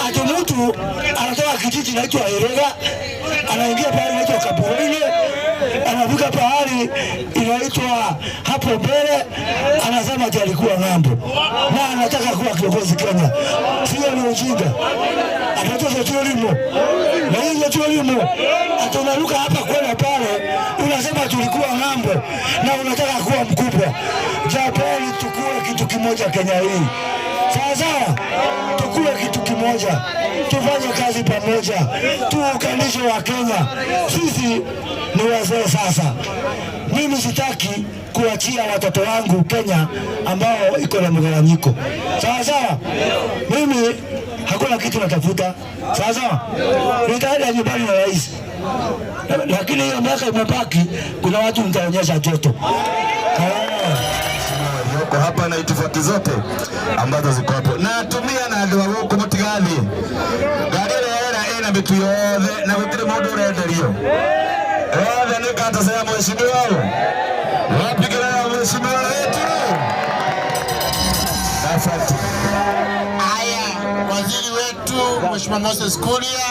ati mtu anatoka kijiji inaitwa Irega, anaingia pale inaitwa Kaburini, anafika pahali inaitwa hapo mbele, anasema ati alikuwa ng'ambo na anataka kuwa kiongozi Kenya. Sio ni ujinga. Atatoa tulimu. Na hiyo tulimu atonaruka hapa kwenda pale, unasema tulikuwa ng'ambo na unataka kuwa mkubwa. Japani tukue kitu kimoja Kenya hii. Sasa tukue kitu kimoja, tufanye kazi pamoja, tuunganishe wa Kenya. Sisi ni wazee sasa. Mimi sitaki kuachia watoto wangu Kenya ambao iko na mgawanyiko. Sasa mimi hakuna kitu natafuta. Sasa nitaenda nyumbani na rais. Lakini hiyo miaka imebaki, kuna watu nitaonyesha joto. Kwa hapa na itifaki zote ambazo ziko hapo. Na tumia na ndio wako mtigali. Gari ile ina vitu yote na vitire modo renderio. Ni kata sema mheshimiwa wao. Wapigana na mheshimiwa wetu. Asante. Haya, waziri wetu Mheshimiwa Moses Kuria,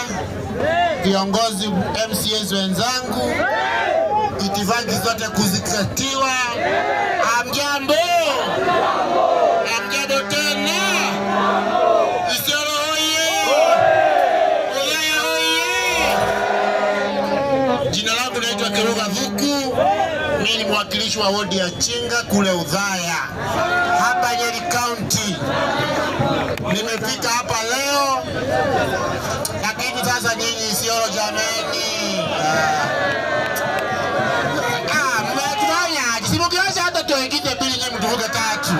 viongozi MCAs wenzangu, itifaki zote kuzingatiwa. Amjambo. Amjambo tena. Isiolo hoye. Ulaya hoye. Jina langu naitwa Keruga Vuku. Mimi ni mwakilishi wa wodi ya Chinga kule Udhaya, hapa Nyeri County. Nimefika hapa leo, lakini sasa nyinyi Isiolo jameni. Simukiweza hata tuengine pili nye mtuvuke tatu.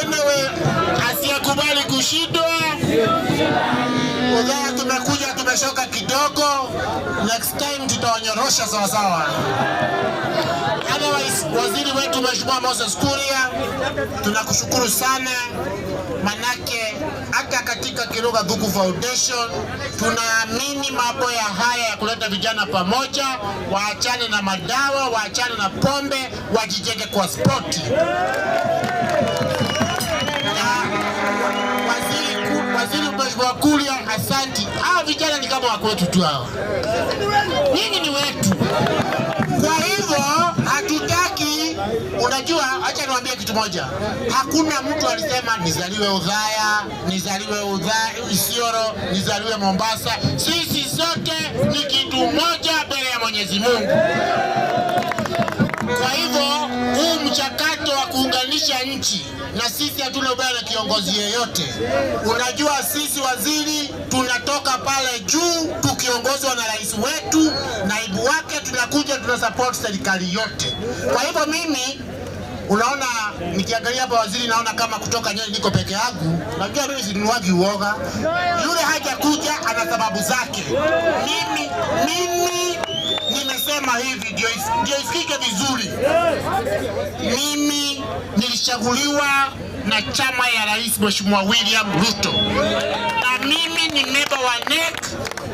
Anyway, asiyekubali kushindwa. Udhaya tumekuja tumeshoka kidogo. Next time tutawanyorosha sawa sawa. Otherwise, waziri wetu Mheshimiwa Moses Kuria, tunakushukuru sana. Manake hata katika Keruga Vuku Foundation tunaamini mambo ya haya ya kuleta vijana pamoja, waachane na madawa, waachane na pombe, wajijenge kwa spoti. Waziri Mheshimiwa Kuria, asanti. Hawa vijana ni kama wako wetu tu hawa. Nyinyi ni wetu. Kwa hivyo hatutaki, unajua, acha niwaambie kitu moja. Hakuna mtu alisema nizaliwe Udhaya, nizaliwe Isiolo, nizaliwe Mombasa. Sisi sote ni kitu moja mbele ya Mwenyezi Mungu. Kwa hivyo huu mchakato wa kuunganisha nchi, na sisi hatuna ubaya na kiongozi yeyote. Unajua sisi waziri tunatoka pale juu tukiongozwa na rais wetu, naibu wake, tunakuja tunasupport serikali yote. Kwa hivyo mimi unaona nikiangalia hapa waziri naona kama kutoka Nyeri niko peke yangu. Najua mimi sinunuagi uoga. Yule hajakuja ana sababu zake. Mimi nimesema hivi ndio isikike vizuri. Mimi nilichaguliwa na chama ya rais Mheshimiwa William Ruto. Na mimi ni member wa NEC,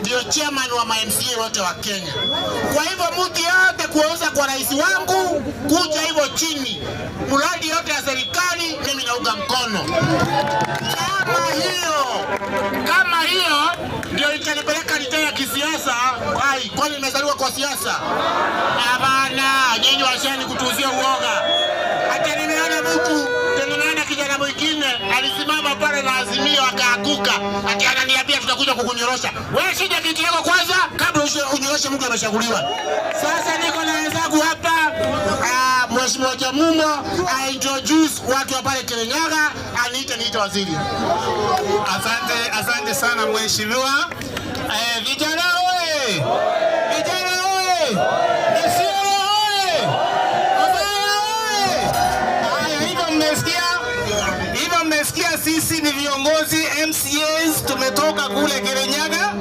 ndio chairman wa MCA wote wa Kenya. Kwa hivyo mtu yote kuweza kwa rais wangu kuja hivyo chini, mradi yote ya serikali mimi naunga mkono. Kama hiyo ndio itanipeleka nitaya kisiasa. Kwani nimezaliwa kwa siasa? Hapana, nyinyi washani kutuzia uoga. Hata nimeona mtu tena kijana mwingine alisimama pale na Azimio akaanguka. Ati ananiambia tutakuja kukunyorosha. Wewe shida kitu yako kwanza kabla unyoroshe mtu ameshaguliwa. Sasa niko na wenzangu hapa, Mheshimiwa Jamumo introduce watu wa pale Kirinyaga, niite waziri. Asante sana mheshimiwa. Vijana oye! Vijana oye! Isiolo oye! Udhaya oye! Haya, hivyo mmesikia sisi ni viongozi MCAs tumetoka kule Kirinyaga.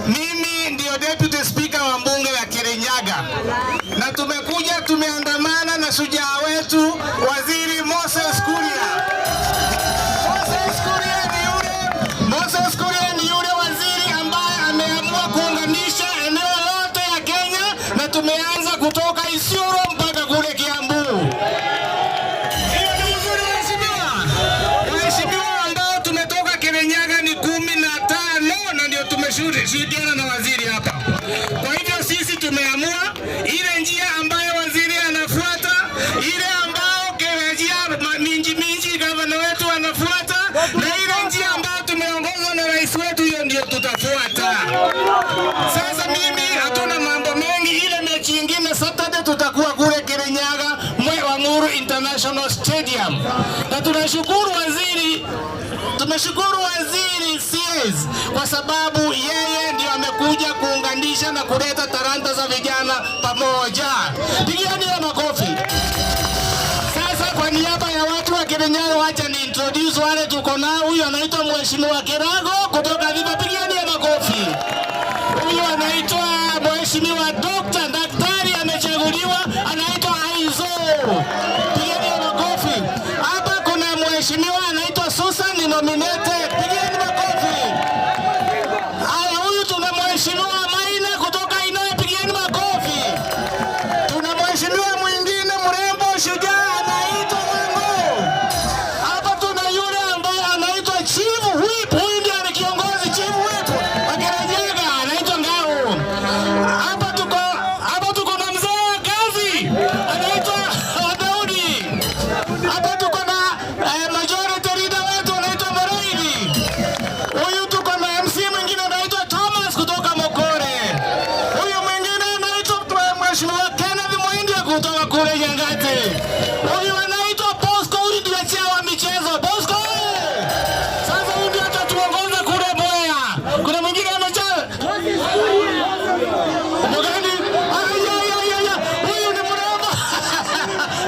Mimi ndio deputy speaker wa bunge la Kirinyaga. Na tumekuja tumeandamana na shujaa wetu waziri Moses Kuria. Moses Kuria ni yule waziri ambaye ameamua kuunganisha eneo lote ya Kenya, na tumeanza kutoka Isiolo mpaka kule Kiambu. Hiyo ni vizuri mheshimiwa. minji gavana wetu anafuata, na ile njia ambayo tumeongozwa na rais wetu, hiyo ndio tutafuata. Sasa mimi hatuna mambo mengi. Ile mechi nyingine Saturday tutakuwa kule Kirinyaga, Mwanguru International Stadium, na tunashukuru waziri CS kwa sababu yeye ndio amekuja kuunganisha na kuleta talanta za vijana pamoja. Pigieni makofi. Sasa kwa niaba ya watu wa Kirinyaga, wacha ni introduce wale tuko nao. Huyu anaitwa Mheshimiwa Kirago kutoka Viva, pigieni makofi. Huyu anaitwa Mheshimiwa Daktari amechaguliwa, anaitwa Aizo, pigieni makofi. Hapa kuna mheshimiwa anaitwa Susan nominated, pigieni makofi. Haya, huyu tuna mheshimiwa Maina kutoka Inae, pigieni makofi. Tuna mheshimiwa mwingine mrembo shujaa anaitwa Wango. Hapa tuna yule ambaye anaitwa Chief Whip, huyu ndiye ni kiongozi Chief Whip wa Kirinyaga, anaitwa Ngao. Hapa tuko na mzee wa kazi anaitwa Daudi. Hapa tuko na majority leader wetu anaitwa Maraidi. Huyu tuko na MC mwingine anaitwa Thomas kutoka Mokore. Huyu mwingine anaitwa Mheshimiwa Kenneth Mwindia kutoka kule Nyangati. Huyu anaitwa Bosco, huyu ndiye chawa michezo. Bosco! Sasa huyu ndiye atatuongoza kule Boya. Kuna mwingine anaitwa Mugani. Huyu ni mrembo.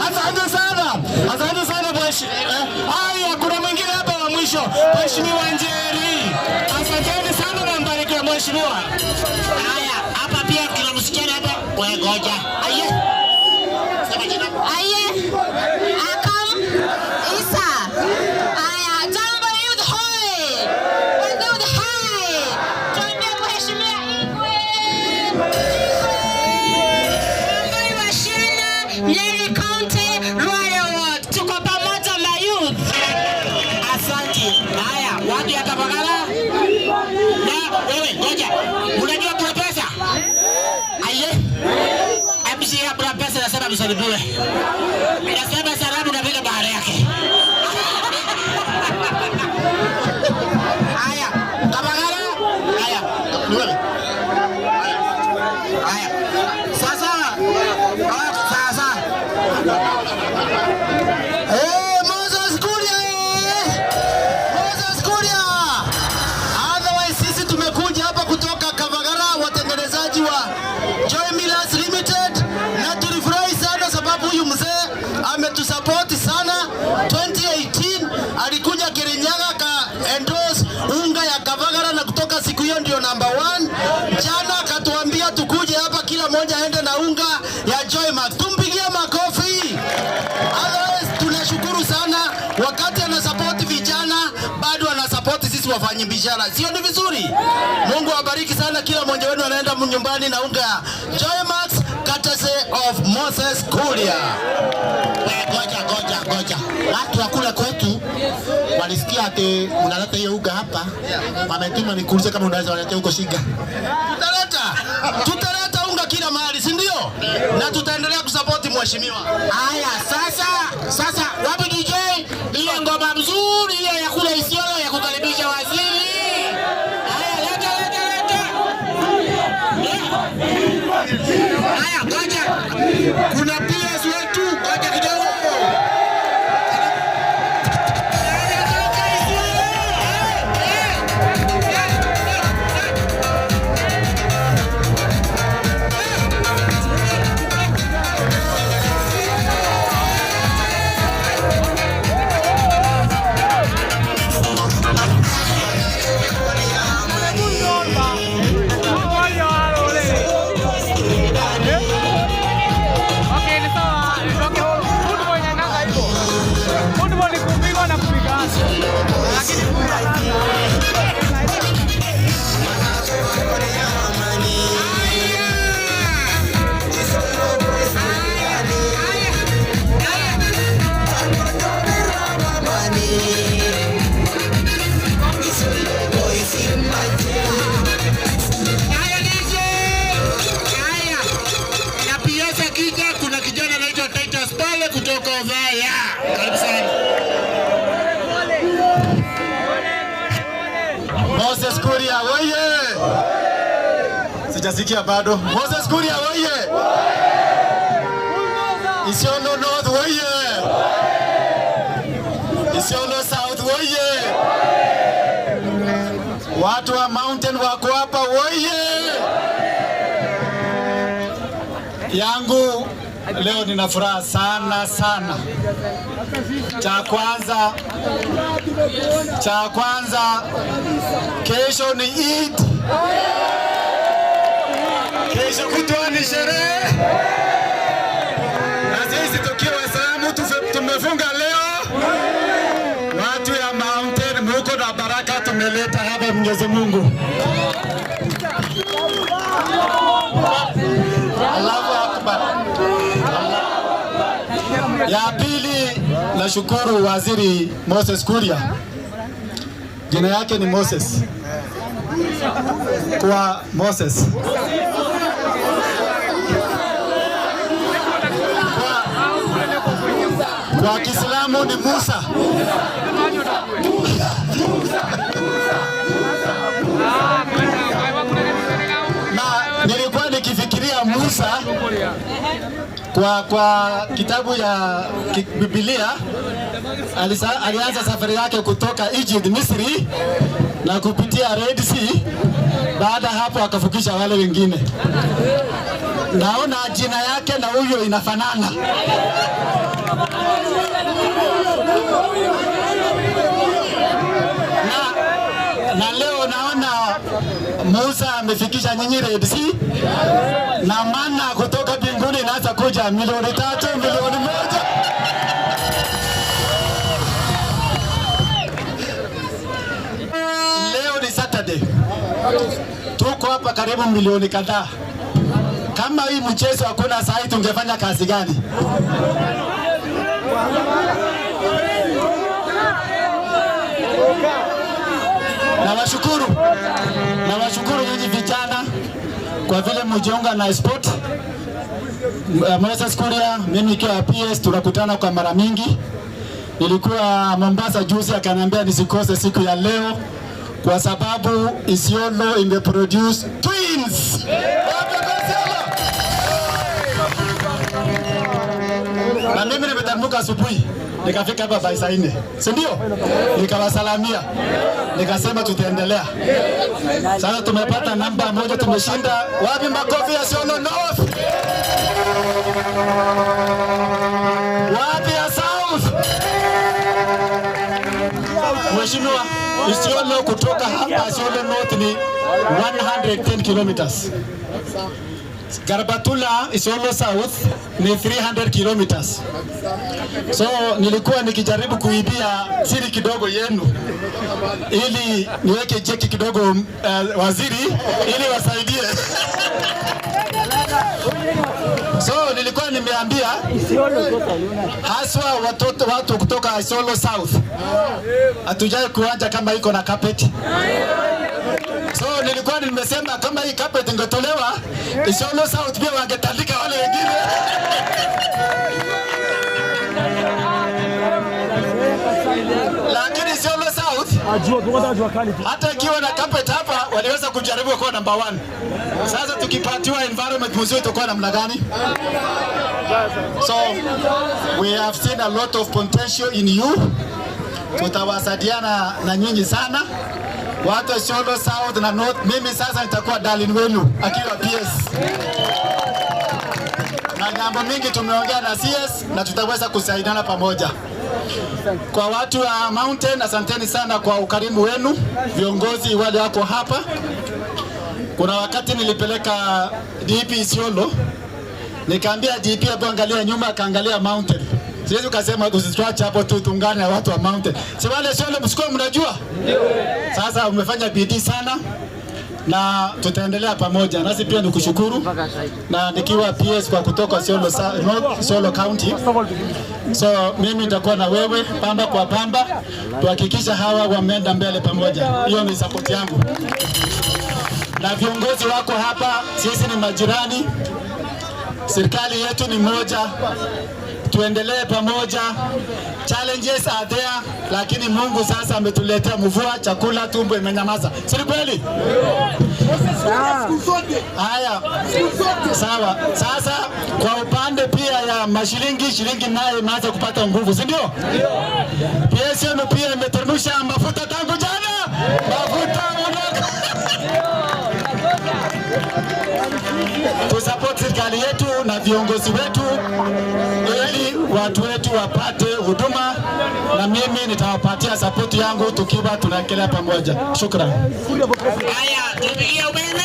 Asante sana mheshimiwa. Haya, kuna mwingine hapa wa mwisho, Mheshimiwa Njeri. Asanteni sana na mbarikiwe mheshimiwa. Haya, hapa pia kuna msichana hapa. Wewe ngoja. Sema jina. Akam Isa. Jambo youth hoi. Wadud hai. Tuambie mheshimiwa Igwe. Mbari wa Shina, Nyeri County, Royal Ward. Tuko pamoja na youth. Asante. Haya, watu ya Kabagala. Na wewe ngoja. Unajua kuna pesa? MC ya kuna pesa nasema msalibiwe. Nasema salamu na vile bahari yake. Haya, Kabagala. Haya, niwewe. Haya. Sasa. Moses Kuria. Otherwise sisi tumekuja hapa kutoka Kabagara, watengenezaji wa Joy Millers Limited, na tulifurahi sana sababu huyu mzee ametusupport sana. 2018 alikuja Kirinyaga ka endorse unga ya Kabagara, na kutoka siku hiyo ndio number 1. Jana akatuambia tukuje hapa kila mmoja aende na unga ya Joy Max. Tumpigie makofi. Otherwise tunashukuru sana, wakati anasupport vijana bado anasupport sisi wafanyabiashara. Sio ni vizuri? Mungu awabariki sana, kila mmoja wenu anaenda nyumbani na unga ya Joy Max courtesy of Moses Kuria. Ngoja. Watu wa kule kwetu walisikia ati unaleta hiyo unga hapa. Wametuma nikuulize kama unaweza waleta huko Shiga. Tutaleta unga kila mahali, si ndio? Na tutaendelea kusupport mheshimiwa. Haya, sasa wapi DJ? Ile ngoma mzuri ile ya kule Isiolo ya kukaribisha waziri. Haya, leta. Haya, ngoja. Kuna PS wetu, ngoja kidogo. Karibu sana. Moses Kuria oye! Sijasikia bado. Moses Kuria oye! Isiolo North oye! Isiolo South oye! Watu wa Mountain wako hapa oye! Yangu leo nina furaha sana sana. Cha kwanza kesho ni Eid. Kesho kutwa ni sherehe. Na sisi tukiwa Waislamu tumefunga leo. Watu ya Mountain muko na baraka tumeleta hapa Mwenyezi Mungu. Allahu Akbar. Ya pili, nashukuru Waziri Moses Kuria. Jina yake ni Moses. Kwa Moses. Kwa Kiislamu ni Musa. Na nilikuwa nikifikiria Musa kwa kitabu ya Biblia alianza safari yake kutoka Egypt, Misri na kupitia Red Sea. Baada hapo akafukisha wale wengine. Naona jina yake na huyo inafanana. Na leo naona Musa amefikisha nyinyi Red Sea na mana kutoka mbinguni inaanza kuja 3 milioni 1 milioni. Leo ni Saturday. Tuko hapa karibu milioni kadhaa. Kama hii mchezo hakuna saa hii tungefanya kazi gani? Nawashukuru nyinyi vijana kwa vile mjiunga na sport. Moses Kuria, mimi nikiwa PS tunakutana kwa mara mingi. Nilikuwa Mombasa juzi akaniambia nisikose siku ya leo kwa sababu Isiolo imeproduce twins. Na mimi nimetamka asubuhi nikafika hapa by saa 4. Si ndio? Nikawasalamia. Nikasema tutaendelea. Sasa tumepata namba 1 tumeshinda. Wapi makofi ya Isiolo North? Wapi ya South? Mheshimiwa, Isiolo kutoka hapa Isiolo North ni 110 kilometers. Garbatula Isiolo South ni 300 kilometers. So nilikuwa nikijaribu kuibia siri kidogo yenu ili niweke cheki kidogo waziri ili wasaidie. So nilikuwa nimeambia haswa watu kutoka Isiolo South hatujai kuanja kama iko na carpet. So nilikuwa nimesema kama hii carpet ingetolewa Isiolo South pia wangetandika wale wengine. Lakini Isiolo South hata ikiwa na carpet hapa waliweza kujaribu kuwa number 1. Sasa tukipatiwa environment mzuri tutakuwa namna gani? So we have seen a lot of potential in you. Tutawasaidiana na nyinyi sana. Watu wa Isiolo South na North, mimi sasa nitakuwa darling wenu akiwa PS. Na jambo mingi tumeongea na CS na tutaweza kusaidiana pamoja. Kwa watu wa Mountain, asanteni sana kwa ukarimu wenu, viongozi wale wako hapa. Kuna wakati nilipeleka DP Isiolo, nikaambia DP hapo angalia nyuma, akaangalia Mountain. Siwezi ukasema tusitwache hapo tu tuungane na watu wa Mountain. Si wale Isiolo msikoe mnajua? Sasa umefanya bidii sana na tutaendelea pamoja. Nasi pia nikushukuru na nikiwa PS kwa kutoka Isiolo County. So mimi nitakuwa na wewe pamba kwa pamba, tuhakikisha hawa wameenda mbele pamoja. Hiyo ni support yangu. Na viongozi wako hapa, sisi ni majirani. Serikali yetu ni moja. tuendelee pamoja. Challenges are there, lakini Mungu sasa ametuletea mvua, chakula, tumbo imenyamaza. Si kweli? Haya, sawa. Sasa kwa upande pia ya shilingi naye imeanza kupata nguvu, si ndio? PSM pia imeteremsha mafuta tangu jana. Mafuta tusupport serikali yetu na viongozi wetu ili watu wetu wapate huduma, na mimi nitawapatia support yangu tukiwa tunaendelea pamoja. Shukrani. Haya, tupigie umeme.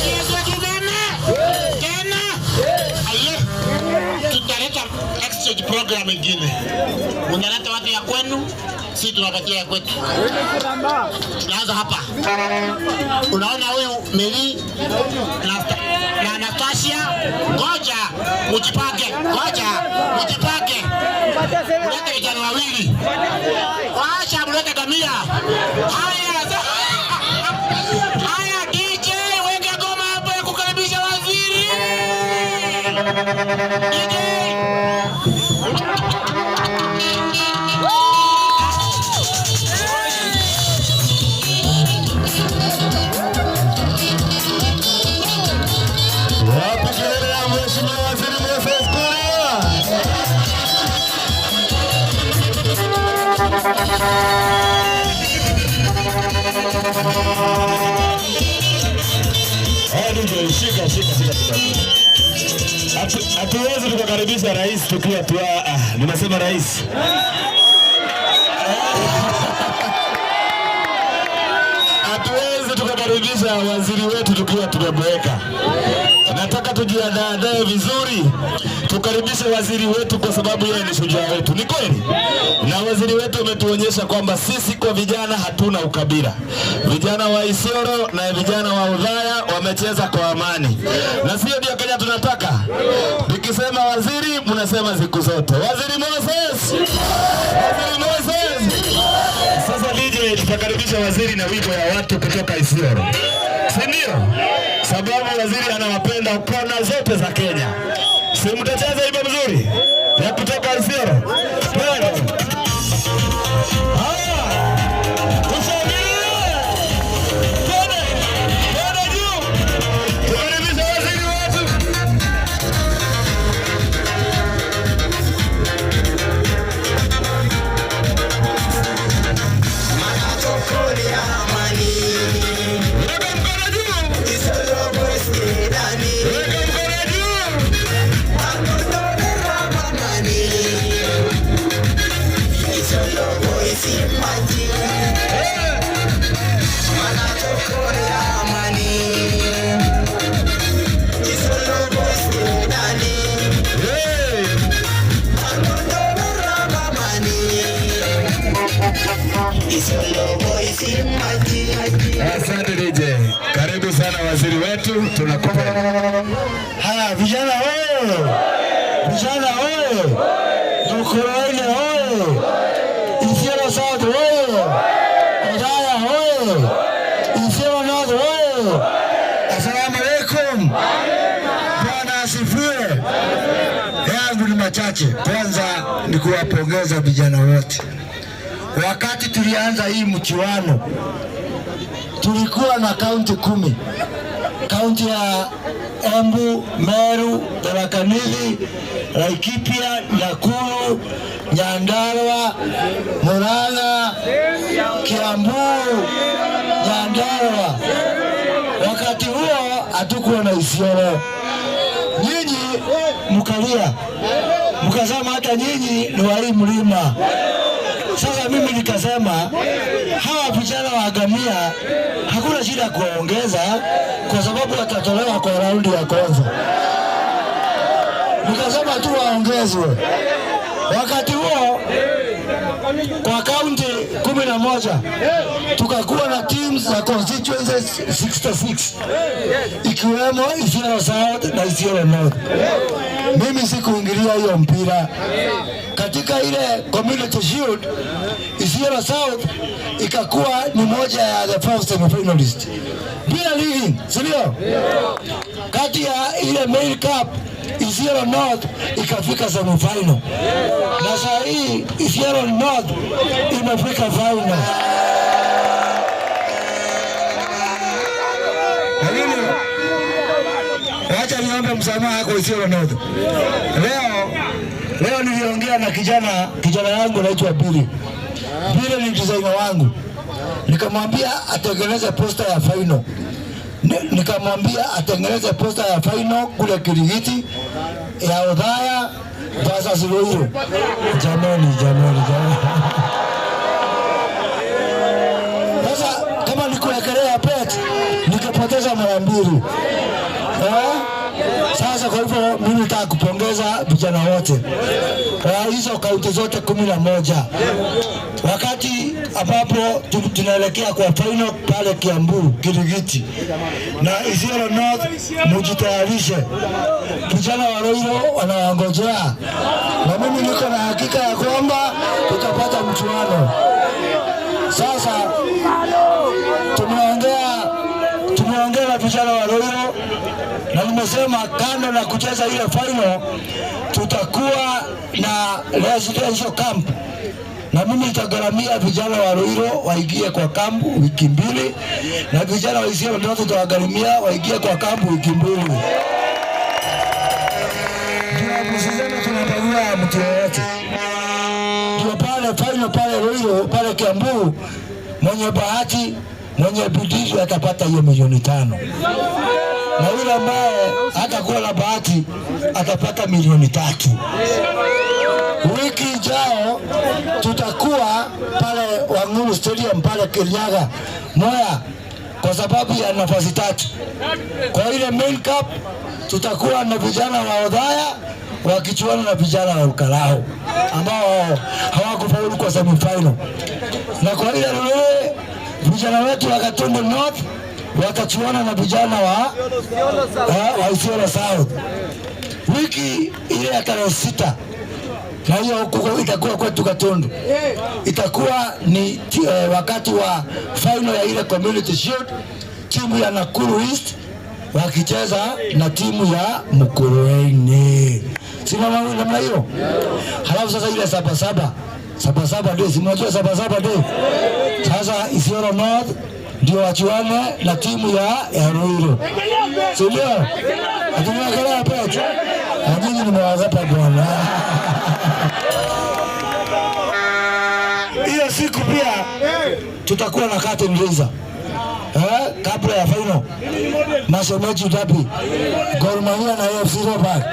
Yesu umeme. Tena. Aye. Tutaleta exchange program nyingine. Unaleta watu ya kwenu, sisi tunapatia ya kwetu. Tunaanza hapa. Unaona huyu Meli na Natasha, ngoja mujipake. Mlete vijana wawili. Washa mlete Gamia. Haya DJ, weka goma hapo ya kukaribisha waziri. DJ. Hatuwezi tukakaribisha rais tukiwa nimesema rais. Hatuwezi tukakaribisha waziri wetu tukiwa tumeboeka. Nataka tujiandae vizuri, tukaribishe waziri wetu kwa sababu yeye ni shujaa wetu. Ni kweli? Na waziri wetu ametuonyesha kwamba sisi kwa vijana hatuna ukabila. Vijana wa Isiolo na vijana wa Udhaya wamecheza kwa amani. Na sio ndio Kenya tunataka. Nikisema waziri, mnasema siku zote. Waziri Moses! Waziri Moses! Sasa DJ tutakaribisha waziri na wimbo ya watu kutoka Isiolo. Si ndio? Sababu waziri anawapenda kona zote za Kenya. Si mtacheza wimbo mzuri ya kutoka Isiolo? Asante DJ. Karibu sana waziri wetu, tunakupa. Haya vijana wewe. Vijana wewe. Mkoroine wewe. Isiolo South wewe. Udhaya wewe. Isiolo North wewe. Asalamu alaykum. Bwana asifiwe. Yangu ni machache. Kwanza ni kuwapongeza vijana wote. Wakati tulianza hii mchuano tulikuwa na kaunti 10. Kaunti ya Embu, Meru, Tharaka Nithi, Laikipia, Nakuru, Nyandarua, Murang'a, Kiambu, Nyandarua. Wakati huo hatukuwa na Isiolo. Nyinyi mkalia, mkasema hata nyinyi ni wa hii mlima. Sasa mimi nikasema hawa vijana wa Gamia hakuna shida kuongeza kwa sababu watatolewa kwa raundi ya kwanza. Nikasema tu waongezwe. Wakati huo kwa kaunti 11 tukakuwa na teams za constituencies 66 ikiwemo Isiolo South na Isiolo North. Mimi sikuingilia hiyo mpira. Katika ile community shield Isiolo South ikakuwa ni moja ya the first semi-finalist bila ligi, sio? Kati ya ile main cup Isiolo North ikafika semi-final. Na saa hii Isiolo North imefika final. Acha niombe msamaha kwa Isiolo North. Leo niliongea na kijana yangu anaitwa Billy. Billy ni designer wangu. Nikamwambia atengeneze poster ya final. Nikamwambia atengeneze poster ya final kule Kirigiti ya Othaya versus Ruiru. Jamani. Sasa kama nikuwekelea pet nikapoteza mara mbili. Sasa kwa hivyo mimi nataka kupongeza vijana wote hizo kaunti zote 11. Wakati ambapo tunaelekea kwa final pale Kiambu, Kirigiti na Isiolo North, mujitayarishe. Vijana wa Ruiru wanawangojea, na mimi niko na hakika ya kwamba tutapata mchuano. Sasa tumeongea na vijana wa Ruiru na nimesema kando na kucheza ile final tutakuwa na residential camp, na mimi nitagharamia vijana wa Ruiru waingie kwa kampu wiki 2 na vijana wa Isiolo North tutawagharamia waingie kwa kampu wiki 2. Tunapozana tunapagua mtu yote. Ndio pale final pale Ruiru pale Kiambu, mwenye bahati mwenye bidii atapata hiyo milioni 5. Na yule ambaye hatakuwa na bahati atapata milioni 3. Wiki ijao tutakuwa pale Wangulu Stadium pale Kirinyaga Mwea kwa sababu ya nafasi 3. Kwa ile main cup tutakuwa na vijana wa Othaya wakichuana na vijana wa Ukalao ambao hawakufaulu kwa semi final. Na kwa ile vijana wetu wa Gatundu North watachuana na vijana wa Isiolo South wiki ile ya tarehe 6. Na hiyo itakuwa kwetu Gatundu. Itakuwa ni wakati wa final ya ile Community Shield, timu ya Nakuru East wakicheza na timu ya Mukurweini. Sina namna hiyo. Halafu sasa ile Sabasaba ndio simwajua Sabasaba ndio. Sasa Isiolo North ndio wachuane na timu ya Ruiru. Sio? Atumwakelea hapo. Nyinyi nimewazapa bwana. Hiyo siku pia tutakuwa na curtain raiser. Kabla ya final. Mashemeji Derby. Gor Mahia na AFC Leopards.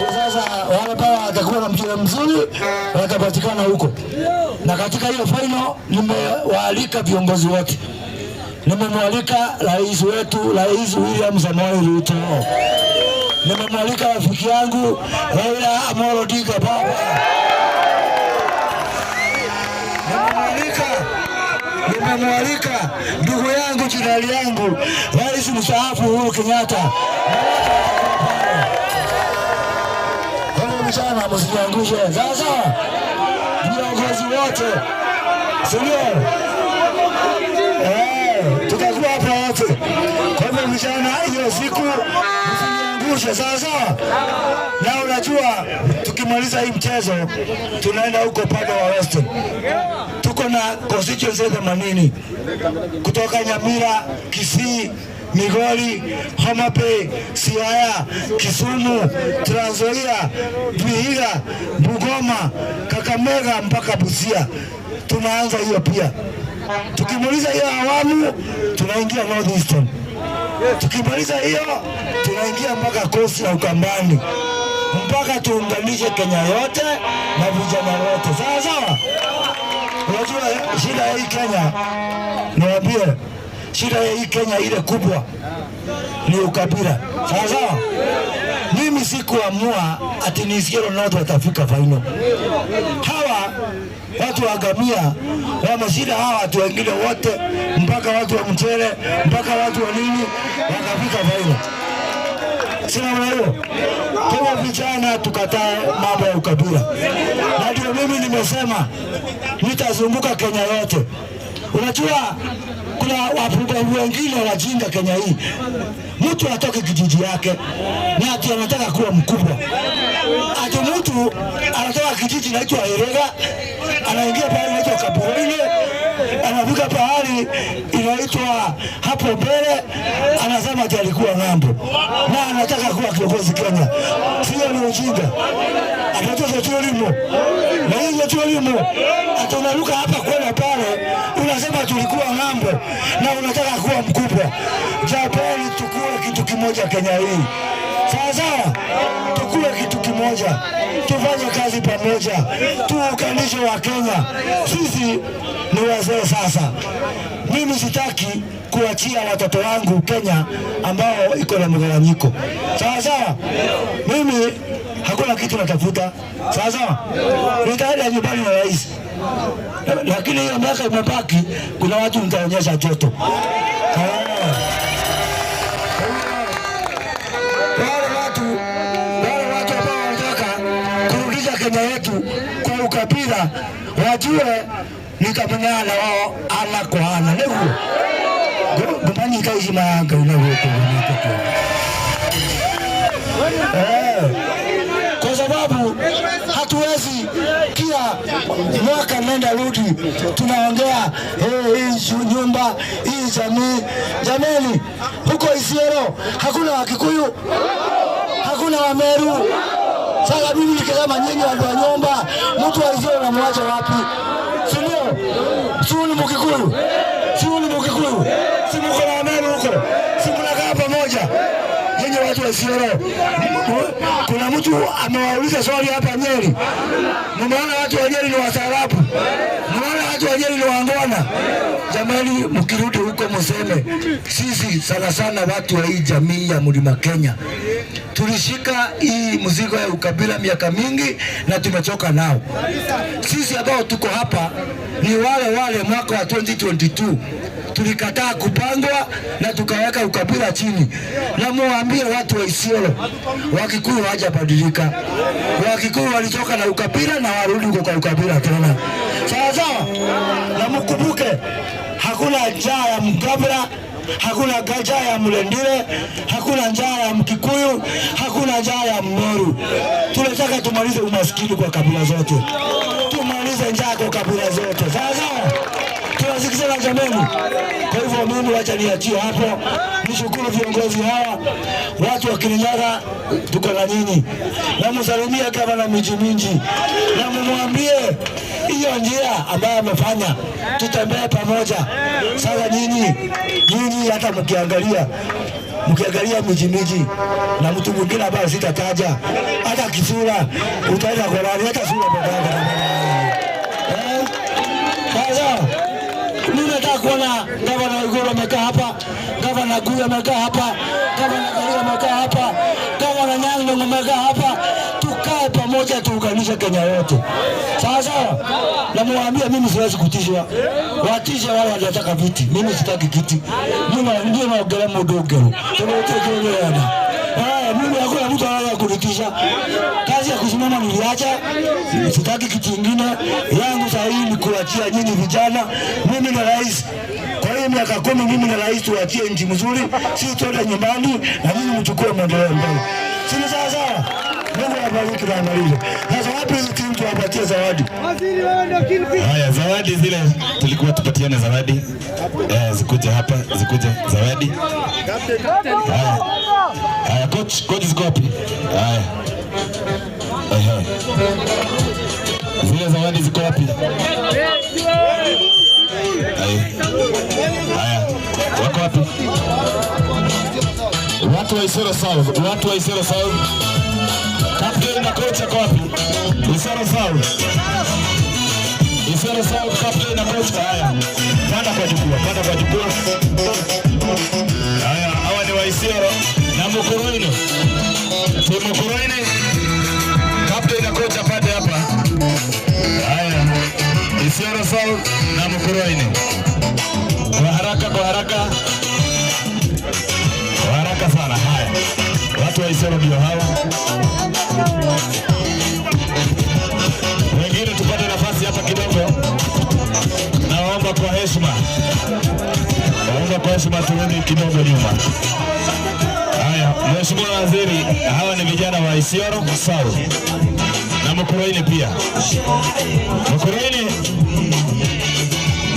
Sasa wale pale watakuwa na mpira mzuri watapatikana huko. Na katika hiyo final nimewaalika viongozi wote. Nimemwalika rais wetu, Rais William Samoei Ruto. Nimemwalika rafiki yangu Raila Amolo Odinga baba. Nimemwalika ndugu yangu, jirani yangu, Rais mstaafu Uhuru Kenyatta. Mchana msiangushe. Sasa viongozi wote sio tutakuwa hapa wote. Kwa hivyo mchana hiyo siku msiangushe. Sasa na unajua tukimaliza hii mchezo tunaenda huko pande wa Western. Tuko na constituency 80 kutoka Nyamira, Kisii, Migori, Homa Bay, Siaya, Kisumu, Trans Nzoia, Vihiga, Bungoma, Kakamega mpaka Busia. Tunaanza hiyo pia. Tukimaliza hiyo awamu tunaingia North Eastern. Tukimaliza hiyo tunaingia mpaka Coast na Ukambani. Mpaka tuunganishe Kenya yote na vijana wote. Sawa sawa? Unajua shida ya hii Kenya, niwaambie, shida ya hii Kenya ile kubwa ni ukabila. Sawa sawa? Mimi sikuamua ati ni Isiolo North watafika final. Hawa watu wa Gamia wameshinda hawa watu wengine wote, mpaka watu wa Mchele, mpaka watu wa nini wakafika final. Sina maana kama vijana tukataa mambo ya ukabila. Na ndio mimi nimesema nitazunguka Kenya yote. Unajua kuna wapumbavu wengine wajinga Kenya hii. Mtu atoke kijiji yake na ati anataka kuwa mkubwa. Ati mtu anatoka kijiji inaitwa Erega, anaingia pale inaitwa Kaburoine, anafika pahali inaitwa hapo mbele, anasema ati alikuwa ng'ambo na anataka kuwa kiongozi Kenya. Sio ni ujinga. Atatoka tu elimu. Na hiyo tu elimu. Atunaruka hapa kwenda pale, unasema tulikuwa ng'ambo na unataka kuwa mkubwa. Japani tukue kitu kimoja Kenya hii. Sawa, tukue kitu kimoja, tufanye kazi pamoja, tuunganishe wa Kenya. Sisi ni wazee sasa. Mimi sitaki kuachia watoto wangu Kenya ambao iko na mgawanyiko. Sawa, mimi hakuna kitu natafuta. Sawa, nitaenda nyumbani na rais. Lakini hiyo miaka imebaki, kuna watu nitaonyesha joto. Wale watu ambao wanataka kurudisha Kenya yetu kwa ukabila, wajue nitamenyana na wao ana kwa ana. Ndio. Mbona kazi maanga unaweka kwa sababu hatuwezi kila mwaka nenda rudi tunaongea hii nyumba hii jamii. Jamani, huko Isiolo hakuna Wakikuyu, hakuna Wameru. Sasa mimi nikisema nyinyi watu wa nyumba, mtu wa Isiolo namwacha wapi? Sio? Sio ni Mkikuyu. Sio ni Mkikuyu. Si mko na Wameru huko. Si mnakaa pamoja. Yenye watu wa Isiolo. Kuna mtu amewauliza swali hapa Nyeri. Mnaona watu wa Nyeri ni wastaarabu? Mnaona watu wa Nyeri ni wangwana? Jamani, mkirudi huko mseme sisi sana sana watu wa hii jamii ya Mlima Kenya tulishika hii mzigo ya ukabila miaka mingi na tumechoka nao. Sisi ambao tuko hapa ni wale mwaka wa 2022 tulikataa kupangwa na tukaweka ukabila chini. Na muambie watu wa Isiolo, Wakikuyu hawajabadilika. Wakikuyu walitoka na ukabila na warudi huko kwa ukabila tena. Sawa? Na mkumbuke hakuna njaa ya Mkabila, hakuna njaa ya Mlendile, hakuna njaa ya Mkikuyu, hakuna njaa ya Mmeru. Tunataka tumalize umaskini kwa kabila zote. Tumalize njaa kwa kabila zote. Sawa? Tunasikizana jamani. Kwa hivyo mimi wacha niachie hapo. Nishukuru viongozi hawa. Watu wa Kirinyaga tuko na nyinyi. Na msalimie gavana Minji. Na mumwambie hiyo njia ambayo amefanya tutembee pamoja. Sasa nyinyi hata mkiangalia Minji na mtu mwingine ambaye sitataja hata kisura utaenda kwa nani, hata sura badala. Mimi nataka kuona gavana Igoro amekaa hapa, gavana Guya amekaa hapa, gavana Karia amekaa hapa, gavana Nyang'o amekaa hapa. Tukae pamoja tuunganishe Kenya yote. Sawa? Na muambie mimi siwezi kutishwa. Watisha wale wanataka viti. Mimi sitaki kiti. Mimi ndio naongelea mudogero. Tunatekeleza. Mimi hakuna mtu anaweza kunitisha. Kazi ya kusimama niliacha. Sitaki kitu kingine. Yangu sasa hii ni kuachia nyinyi vijana. Mimi na rais. Kwa hiyo miaka 10 mimi na rais tuachie nchi mzuri. Sisi tuende nyumbani na nyinyi mchukue maendeleo mbele. Sisi sawa? Mungu awabariki na amalize. Sasa wapi hizo timu tuwapatie zawadi? Haya, zawadi zile tulikuwa tupatiane zawadi. Zikuje hapa, zikuje zawadi. Haya, coach ziko wapi? Haya. Zile zawadi ziko wapi? Haya. Wako wapi? Watu wa Isiolo South. Captain na coach wako wapi? Isiolo South, captain na coach. Haya. Panda kwa jukwaa. Haya, hawa ni wa Isiolo na Mkuruine. Timu Mkuruine. Captain na coach apate hapa. Haya. Isiolo South na Mkuruine. Kwa haraka sana. Haya. Watu wa Isiolo ndio hawa. Wengine tupate nafasi hapa kidogo. Naomba kwa heshima heshima. Naomba kwa heshima turudi kidogo nyuma. Haya, Mheshimiwa Waziri, hawa ni vijana wa Isiolo South na Mukurweini pia.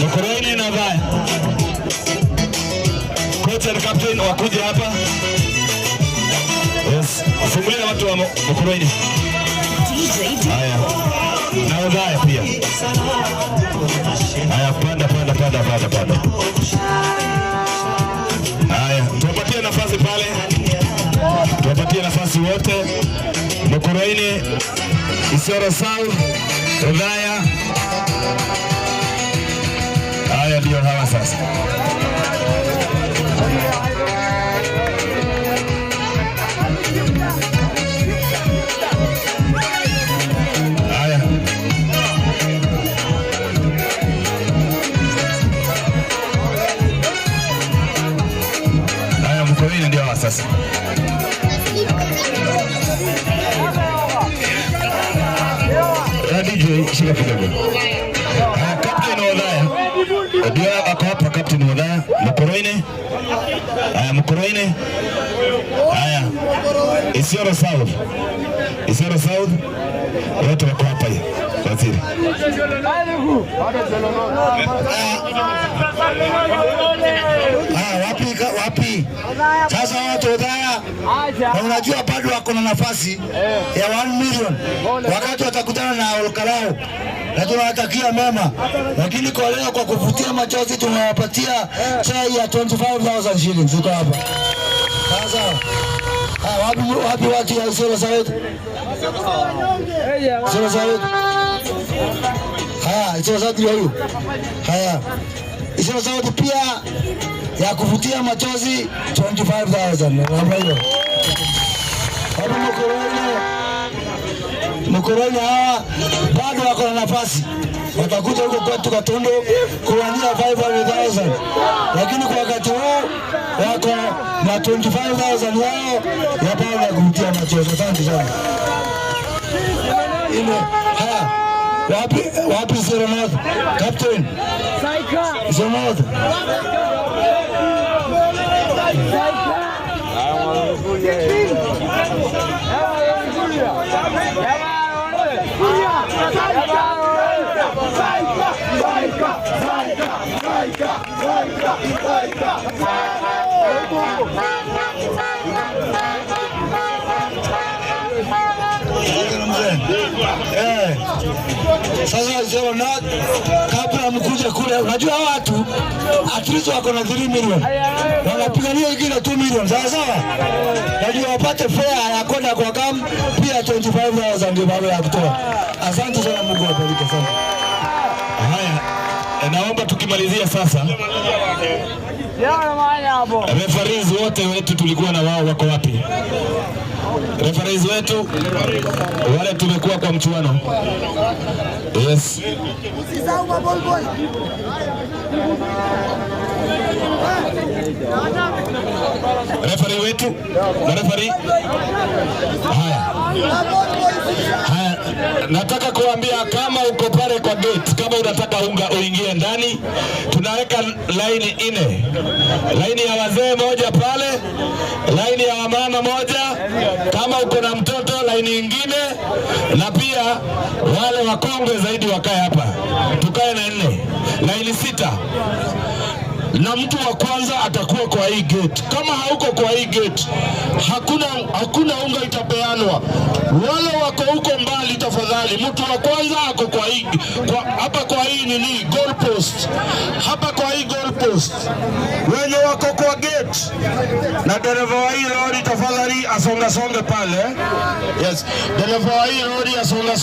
Mukurweini na Dhaya. Coach and captain wakuje hapa. Yes, fungulia watu wa Mukurweini. Haya, na Dhaya pia. Haya, panda. Haya, tuwapatie nafasi pale. Tuwapatie nafasi wote. Mukurweini, Isiolo South, Dhaya. Haya ndio hawa sasa. Haya. Haya, Mukurweini ndio hawa sasa. DJ shika kidogo. Captain wa Dhaya. Ndio ako hapa captain wa Dhaya. Mukurweini. Haya, Mukurweini. Haya. Isiolo South. Wote wako hapa hivi. Waziri. Wapi? Sasa watu wa Dhaya, na unajua bado wako na nafasi ya 1 million wakati watakutana na Olkarau, na tunawatakia mema, lakini kwa leo kwa kuvutia machozi tunawapatia chai ya 25,000 shillings. Ziko hapa sasa. Wapi watu ya Isiolo South? Isiolo South. Haya, Isiolo South ndio huyu. Haya, Isiolo South pia ya kuvutia machozi 25,000. Namba hiyo. Hapo Mukurweini hawa bado wako na nafasi. Watakuja huko kwetu Katondo kuwania 500,000. Lakini kwa wakati huu wako na 25,000 yao ya bao ya kuvutia machozi. Asante sana. Haya. Wapi Isiolo North? Captain. Isiolo North. Sasa Isiolo North, kabla mkuje kule, unajua watu at least wako na 3 million. Wanapigania ingine 2 million. Sawa. Najua wapate fare ya kwenda kwa camp pia 25,000 ndio bado ya kutoa. Asante sana, Mungu awabariki sana. Haya, naomba tukimalizia sasa. Referees wote wetu tulikuwa na wao wako wapi? Referees wetu wale tumekuwa kwa mchuano. Yes. Referee wetu na referee. Haya, nataka kuambia kama uko pale kwa gate, kama unataka uingie ndani, tunaweka line 4. Line ya wazee moja pale, line ya wamama moja, kama uko na mtoto line nyingine, na pia wale wakongwe zaidi wakae hapa. Tukae na 4. Line 6. Na mtu wa kwanza atakuwa kwa hii gate. Kama hauko kwa hii gate, hakuna unga itapeanwa. Wale wako huko mbali, tafadhali, mtu wa kwanza ako kwa hii hapa kwa hii nini goal post. Hapa kwa hii goal post. Wenye wako kwa gate na dereva wa hii lori tafadhali asonga pale. Yes, dereva wa hii lori asonga